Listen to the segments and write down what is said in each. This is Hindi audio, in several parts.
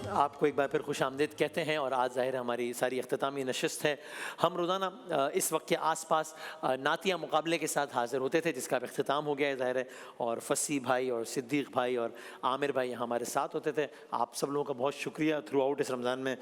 आपको एक बार फिर खुश आमदीद कहते हैं और आज ज़ाहिर हमारी सारी अख्तामी नशस्त है। हम रोज़ाना इस वक्त के आसपास नातिया मुकाबले के साथ हाज़िर होते थे जिसका अब अख्ताम हो गया है ज़ाहिर है, और फसी भाई और सिद्दीक़ भाई और आमिर भाई हमारे साथ होते थे। आप सब लोगों का बहुत शुक्रिया, थ्रू आउट इस रमज़ान में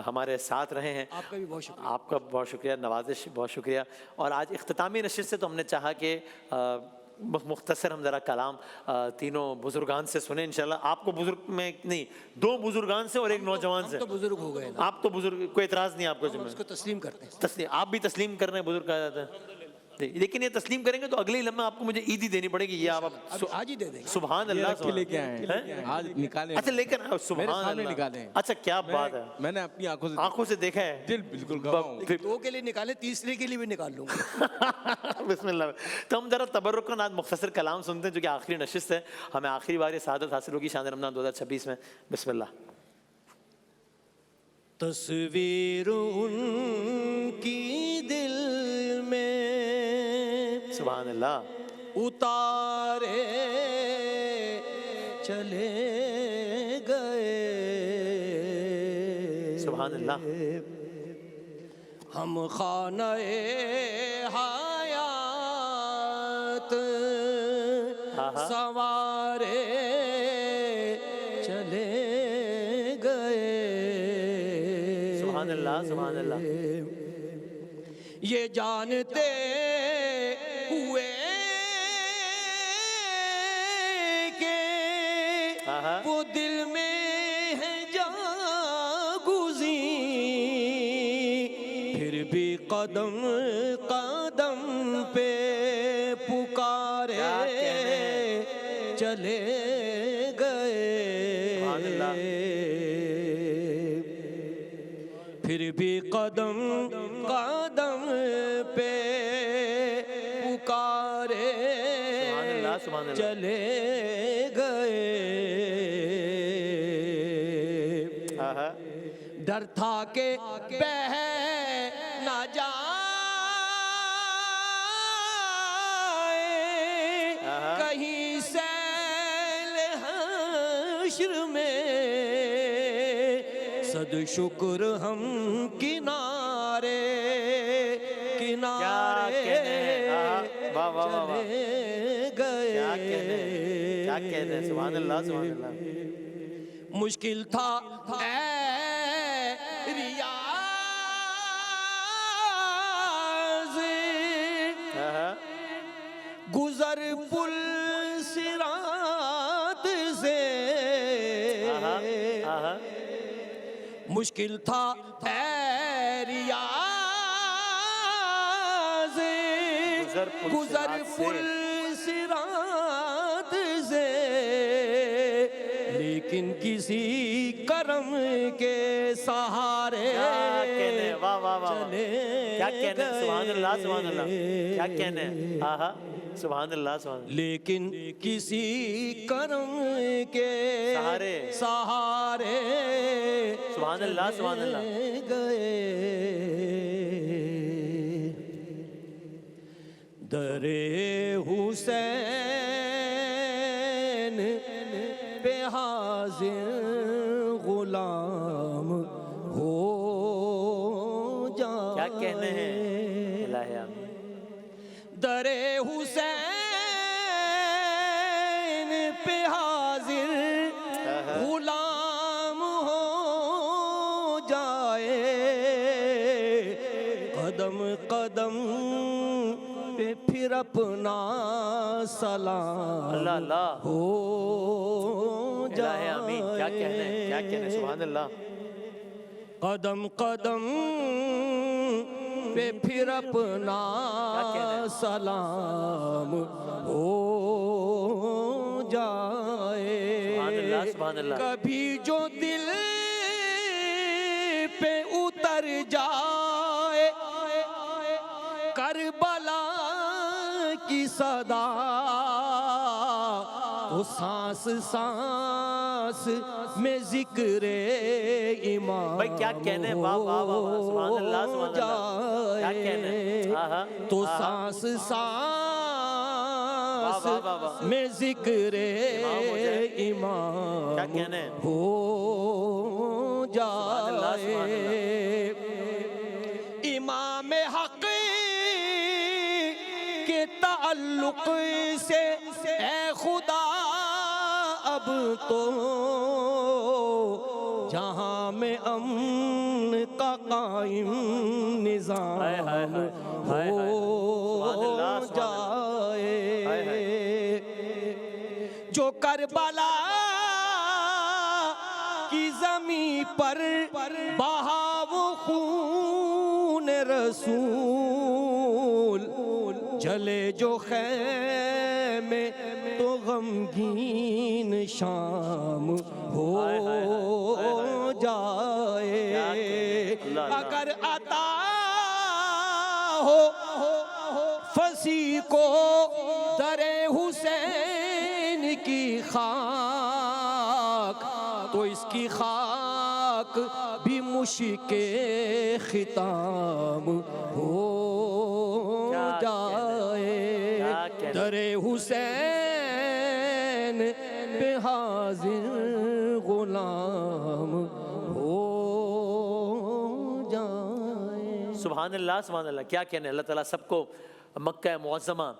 हमारे साथ रहे हैं। आपका भी बहुत शुक्रिया। आपका बहुत शुक्रिया, नवाजिश बहुत शुक्रिया। और आज अख्तामी नशस्त से तो हमने चाहा कि मुख्तसर हम ज़रा कलाम तीनों बुजुर्गान से सुने इंशाल्लाह। आपको बुजुर्ग में नहीं, दो बुजुर्गान से और एक नौजवान से। तो बुजुर्ग हो गए ना। आप तो बुजुर्ग, कोई एतराज़ नहीं आपको? हम उसको तस्लीम करते हैं। तस्लीम, आप भी तस्लीम कर रहे हैं, बुजुर्ग कहा जाता है। लेकिन ये तस्लीम करेंगे तो अगले ही लम्हे आपको मुझे ईद ही देनी पड़ेगी। ये आप आज ही दे देंगे। सुभान अल्लाह, लेके आए आज निकाले। अच्छा लेकर सुभान अल्लाह निकाले। अच्छा क्या बात है, मैंने अपनी आंखों से देखा है। दिल बिल्कुल गवाह। दो के लिए निकाले, तीसरे के लिए भी निकाल लूंगा। बिस्मिल्लाह। तो हम जरा तबर्रुकन आज मुख्तसर कलाम सुनते हैं जो कि आखिरी नशिस्त है। हमें आखिरी बार ये सआदत हासिल होगी शान रमज़ान 2026 में। बिस्मिल्लाह। तस्वीर उनकी दिल में सुभान अल्लाह उतारे चले गए। सुभान अल्लाह। हम खाना-ए हयात सवारे चले गए। सुभान अल्लाह, सुभान अल्लाह। ये जानते हुए कि वो दिल में है जागुज़ी, फिर भी कदम कदम पे पुकारे चले गए। फिर भी कदम कदम पे पुकारे चले गए। डर था के बह ना जाए कहीं सैल हश्र में, सद शुक्र हम किनारे किनारे चले गए। क्या कहने, सुभान अल्लाह, सुभान अल्लाह। मुश्किल था रियाज़ गुजर पुल सिरात से, मुश्किल था रियाज़ गुजर पुल सिरात से, लेकिन किसी करम के सहारे वाह वाह वाह, क्या कहने, सुभान अल्लाह, सुभान अल्लाह। क्या कहने, आहा, सुभान अल्लाह, सुभान। लेकिन किसी करम के सहारे सुभान अल्लाह, सुभान अल्लाह गए। दरे हुसैन पे हाजिर गुलाम हो जाए। क्या कहने हैं, दरे हुसैन पे हाजिर गुलाम हो जाए। कदम कदम पे फिर अपना सलाम अल्लाह अल्लाह हो जाए। क्या कहने, क्या कहने, सुभान अल्लाह। कदम कदम पे फिर अपना सलाम हो जाए। कभी जो दिल पे उतर जाए करबला की सदा, तो सांस सांस में जिक्रे इमाम भाई क्या कहने, वाह वाह वाह, सुभान अल्लाह, सुभान अल्लाह। क्या कहने, तो सांस सांस में जिक्रे इमाम क्या कहने हो ताल्लुक से ए खुदा अब तो जहां में अमन का कायम निजाम हो जाए। जो करबला की जमीन पर बहाव खून रसूल, जले जो खैमे तो गमगीन शाम हो जाए। अगर अता हो फंसी को दरे हुसैन की खाक, तो इसकी खाक भी मुश्के खिताम हो जाए। दरे हुसैन पे हाजिर गुलाम हो जाए। सुभान अल्लाह, सुभान अल्लाह। क्या कहने, अल्लाह ताला सबको मक्का मुअज़्ज़मा,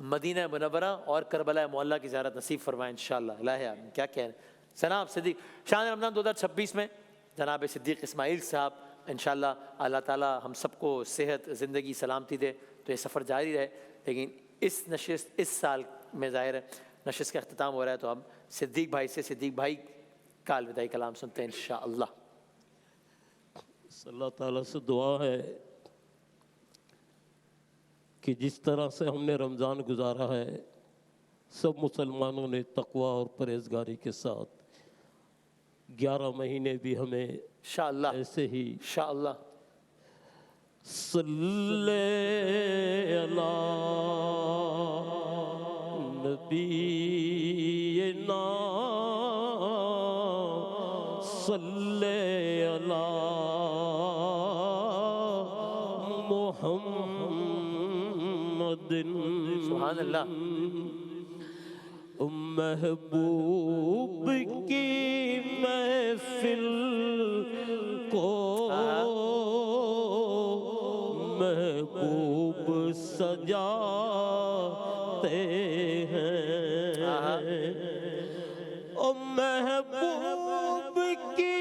मदीना मुनव्वरा और करबला मुअल्ला की ज़ियारत नसीब फरमाए इंशाअल्लाह। इलाही आमीन। क्या कह रहे जनाब सिद्दीक शान रमज़ान 2026 में जनाब सिद्दीक इस्माइल साहब इंशाअल्लाह अल्लाह ताला हम सबको सेहत, ज़िंदगी, सलामती दे तो ये सफ़र जारी रहे। लेकिन इस नशिस्त इस साल में ज़ाहिर है नशिस्त का अख्तिताम हो रहा है, तो हम सिद्दीक भाई से सिद्दीक भाई का अलविदाई कलाम सुनते हैं इंशाअल्लाह। अल्लाह ताला से दुआ है कि जिस तरह से हमने रमज़ान गुजारा है, सब मुसलमानों ने तक़वा और परहेज़गारी के साथ 11 महीने भी हमें इंशाअल्लाह ऐसे ही इंशाअल्लाह। सल्ले अला नबीना सल्ले अला मुहम्मदिन। सुभान अल्लाह। महबूब की महफिल को महबूब सजाते हैं। और महबूब की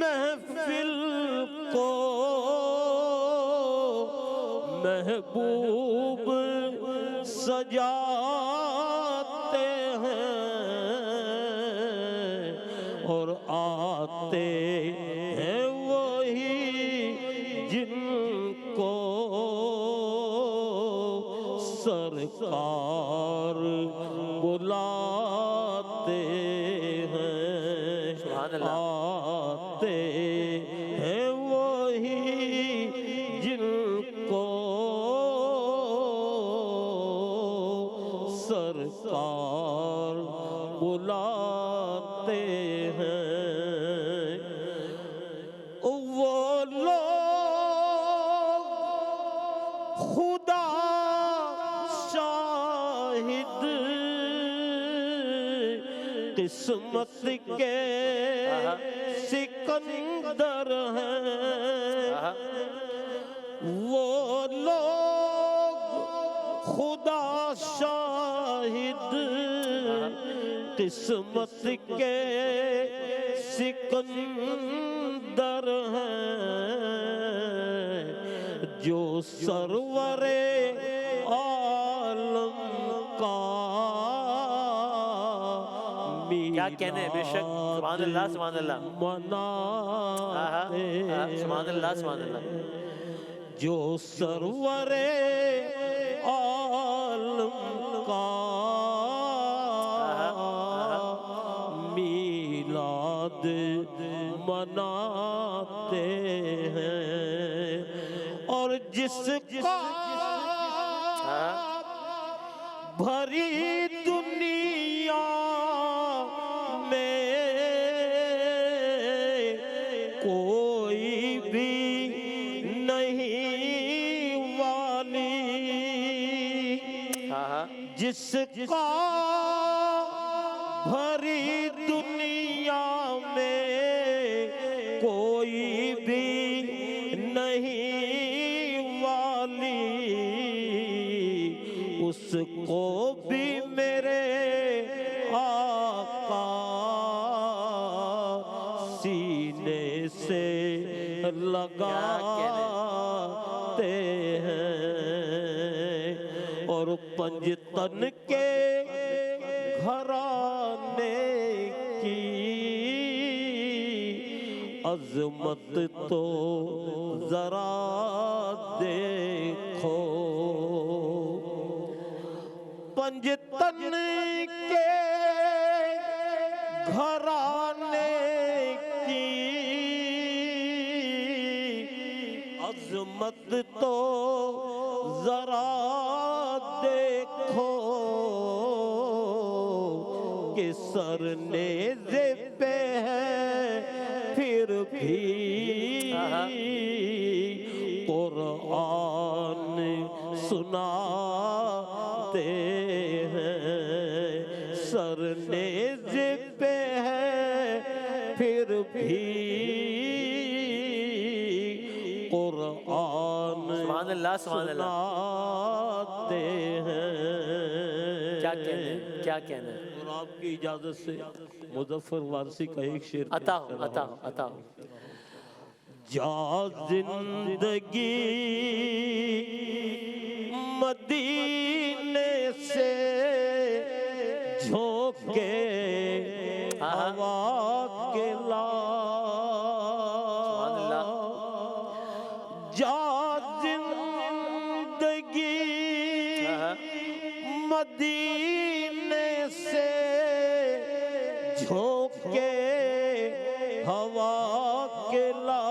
महफिल को महबूब सजाते हैं और आते हैं वही जिनको सरकार बुलाते हैं। सुभान अल्लाह। आते हैं वही जिनको सरकार बुलाते हैं। वो लोग खुदा शाहिद किस्मत के सिकंदर हैं। वो लोग खुदा शाहिद किस्मत के सिकंदर हैं, जो सरवरे आलम का क्या कहने, बेशक। सुभान अल्लाह, सुभान अल्लाह। मनाते सुभान अल्लाह, सुभान अल्लाह। जो सरवरे आलम का मीलाद मनाते हैं। और जिसका भरी दुनिया में कोई भी नहीं वाली, जिसका भरी दुनिया में कोई भी नहीं वाली, सीने से लगाते हैं और पंजतन के घराने की अजमत तो जरा देखो। पंजतन के घराने की अजमत तो जरा देखो कि सर नेज़े पे है फिर भी कुरान सुनाते हैं। सर नेज़े पे है फिर भी कुरान सुनाते हैं। क्या कहना है, क्या कहना है? और आपकी इजाजत से मुज़फ़्फ़र वारसी का एक शेर अता हो। जा जिंदगी मदीने से झोंके हवा के ला। जा जिंदगी मदीने से झोंके हवा के ला।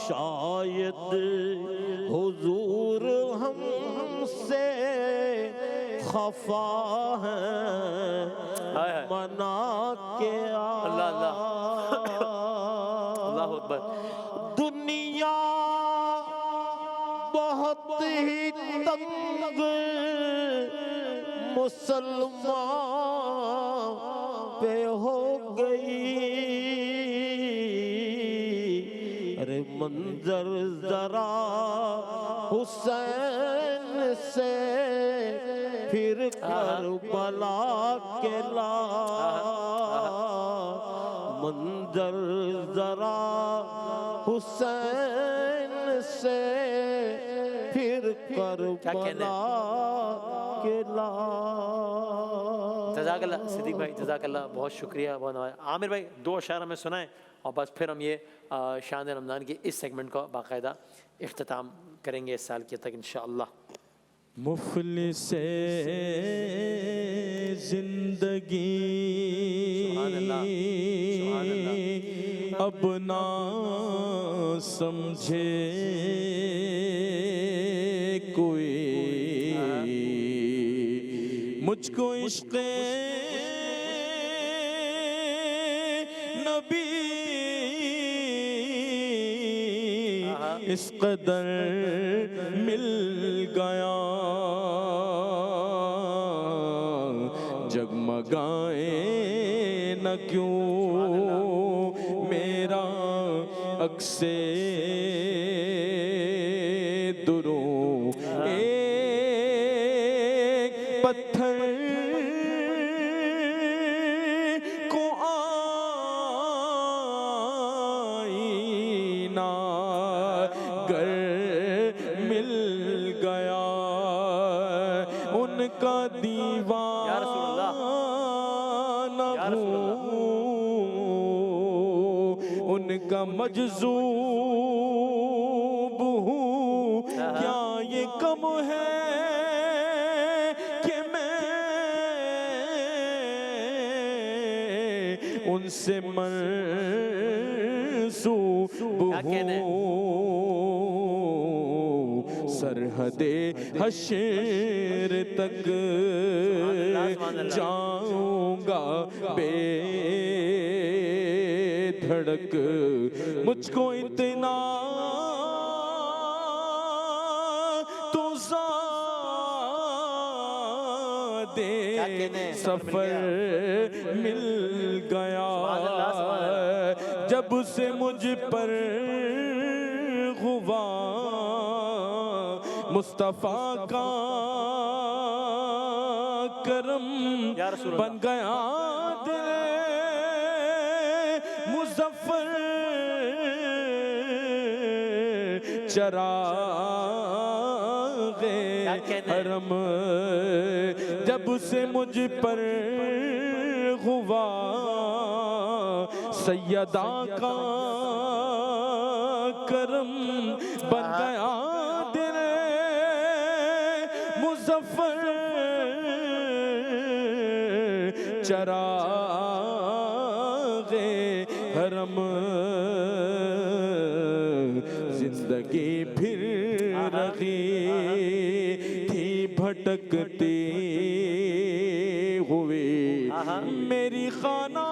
शायद हुजूर हमसे खफा है मना के अल्लाह अकबर। दुनिया बहुत ही तंग मुसलमान पे हो गई। अरे मंजर जरा हुसैन से फिर करबला के ला। मंजर जरा हुसैन से फिर करबला के ला। जज़ाकल्लाह सिद्दीक भाई, जज़ाकल्लाह, बहुत शुक्रिया, बहुत नवाज़। आमिर भाई 2 अशार हमें सुनाएं और बस फिर हम ये शान रमज़ान के इस सेगमेंट का बाकायदा इख्तिताम करेंगे इस साल के तक इंशाअल्लाह। मुफलिसे जिंदगी अब ना समझे कोई, मुझको इश्क़े नबी इस कदर मिल गया, जगमगाए न क्यों मेरा अक्से दुरूं। एक पत्थर को आईना गर मिल गया, उनका दीवाना हूँ, उनका मजज़ूब हूँ। क्या ये कम है कि मैं उनसे मंसूब हूँ। सरहदे हश्र तक जाऊंगा बेधड़क, मुझको इतना तो ज़ादे सफर मिल गया, जब से मुझ पर हुआ मुस्तफा का करम बन गया दिल मुजफ्फर चरागे हरम जब से मुझ पर हुआ सैयदा का करम बन गया दिल मुजफ्फर चरागे हरम जिंदगी फिर रही थी भटकते हुए मेरी खाना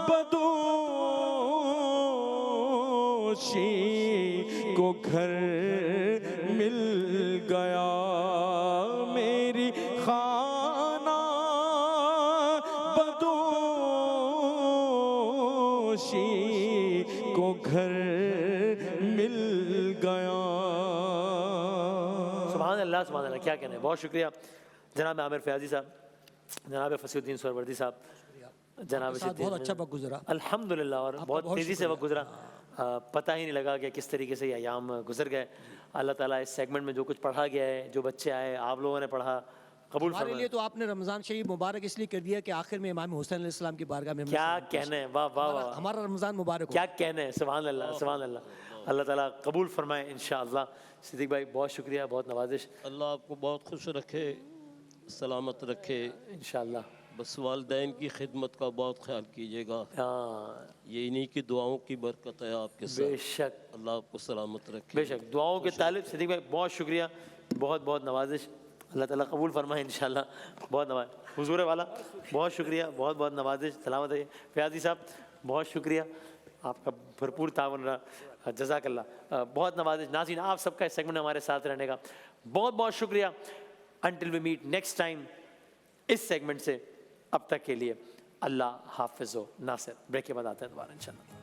बदोशी को घर मिल गया मेरी खाना बदोशी को घर मिल गया। सुभान अल्लाह, सुभान अल्लाह, क्या कहने हैं। बहुत शुक्रिया जनाब आमिर फयाजी साहब, जनाब फसीउद्दीन सोहरवर्दी साहब, जनाब बहुत अच्छा वक्त गुजरा अल्हम्दुलिल्लाह, और बहुत तेज़ी से वक्त गुजरा, पता ही नहीं लगा कि किस तरीके से ये अयाम गुजर गए। अल्लाह ताला इस सेगमेंट में जो कुछ पढ़ा गया है, जो बच्चे आए, आप लोगों ने पढ़ा, कबूल हमारे फरमाए। लिए तो आपने रमज़ान शरीफ मुबारक इसलिए कर दिया कि आखिर में इमाम हुसैन अलैहिस्सलाम की बारगाह में क्या कहने हैं, वाह वाह वाह, हमारा रमज़ान मुबारक हो। क्या कहने हैं। सुभान अल्लाह, सुभान अल्लाह, अल्लाह ताला कबूल फरमाए इंशाअल्लाह। सिद्दीक भाई बहुत शुक्रिया, बहुत नवाजिश, अल्लाह आपको बहुत खुश रखे, सलामत रखे। इंशाअल्लाह। बस वालिदैन की खिदमत का बहुत ख्याल कीजिएगा, हाँ ये इन्हीं की दुआओं की बरकत है आपके साथ। बेशक, अल्लाह आपको सलामत रखे। बेशक, दुआओं के तालिब सिद्दीक भाई बहुत शुक्रिया, बहुत बहुत नवाजिश, अल्लाह ताला कबूल फरमाए इंशाअल्लाह। बहुत नवाज हुजूर वाला, बहुत शुक्रिया, बहुत बहुत नवाजिश, सलामत रहिए। फयाजी साहब बहुत शुक्रिया, आपका भरपूर तावन रहा, जज़ाकल्लाह, बहुत नवाजिश। नाज़रीन आप सबका इस सेगमेंट में हमारे साथ रहने का बहुत बहुत शुक्रिया। Until we meet next time इस सेगमेंट से, अब तक के लिए अल्लाह हाफिज़ व नासिर। ब्रेक के बाद आते हैं दोबारा इंशाअल्लाह।